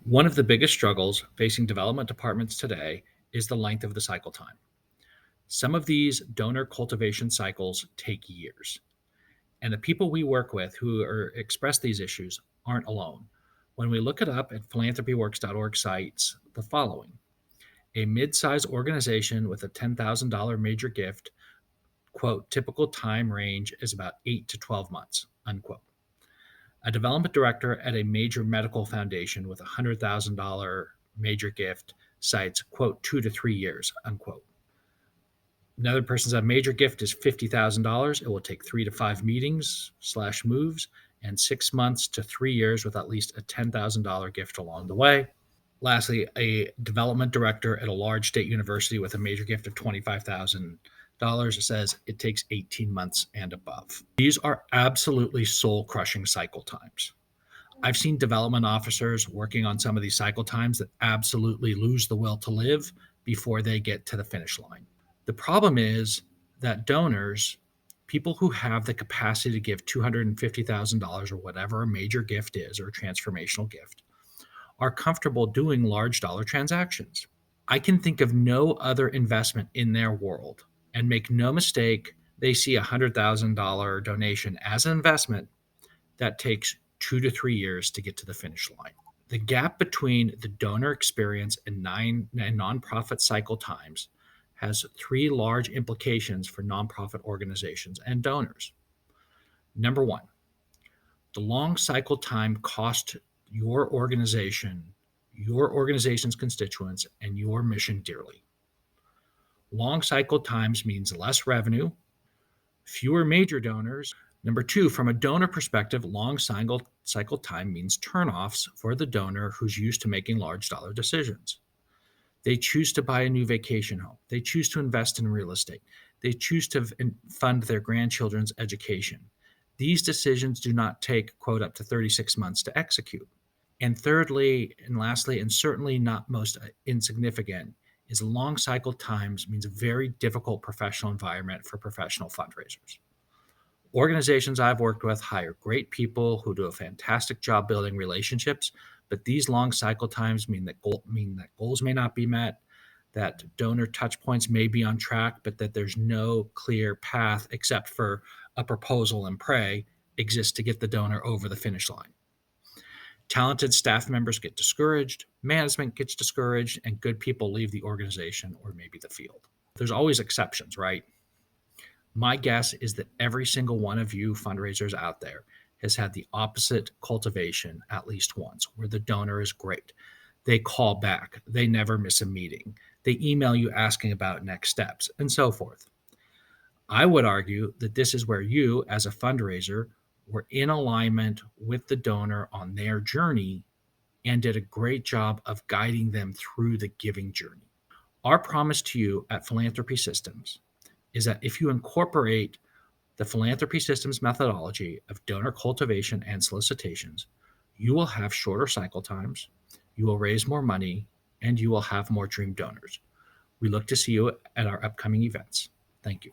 One of the biggest struggles facing development departments today is the length of the cycle time. Some of these donor cultivation cycles take years, and the people we work with express these issues aren't alone. When we look it up at philanthropyworks.org cites the following: a mid-sized organization with a $10,000 major gift, quote, typical time range is about 8 to 12 months, unquote. A development director at a major medical foundation with a $100,000 major gift cites, quote, 2 to 3 years, unquote. Another person's a major gift is $50,000. It will take 3 to 5 meetings/moves and 6 months to 3 years with at least a $10,000 gift along the way. Lastly, a development director at a large state university with a major gift of $25,000 says it takes 18 months and above. These are absolutely soul-crushing cycle times. I've seen development officers working on some of these cycle times that absolutely lose the will to live before they get to the finish line. The problem is that donors, people who have the capacity to give $250,000 or whatever a major gift is or a transformational gift, are comfortable doing large dollar transactions. I can think of no other investment in their world. And make no mistake, they see a $100,000 donation as an investment that takes 2 to 3 years to get to the finish line. The gap between the donor experience and nonprofit cycle times has three large implications for nonprofit organizations and donors. Number one, the long cycle time cost your organization, your organization's constituents, and your mission dearly. Long cycle times means less revenue, fewer major donors. Number two, from a donor perspective, long cycle time means turnoffs for the donor who's used to making large dollar decisions. They choose to buy a new vacation home. They choose to invest in real estate. They choose to fund their grandchildren's education. These decisions do not take, quote, up to 36 months to execute. And thirdly, and lastly, and certainly not most insignificant, is long cycle times means a very difficult professional environment for professional fundraisers. Organizations I've worked with hire great people who do a fantastic job building relationships, but these long cycle times mean that goals may not be met, that donor touch points may be on track, but that there's no clear path except for a proposal and pray exists to get the donor over the finish line. Talented staff members get discouraged, management gets discouraged, and good people leave the organization or maybe the field. There's always exceptions, right? My guess is that every single one of you fundraisers out there has had the opposite cultivation at least once, where the donor is great. They call back. They never miss a meeting. They email you asking about next steps and so forth. I would argue that this is where you, as a fundraiser, were in alignment with the donor on their journey and did a great job of guiding them through the giving journey. Our promise to you at Philanthropy Systems is that if you incorporate the Philanthropy Systems methodology of donor cultivation and solicitations, you will have shorter cycle times, you will raise more money, and you will have more dream donors. We look to see you at our upcoming events. Thank you.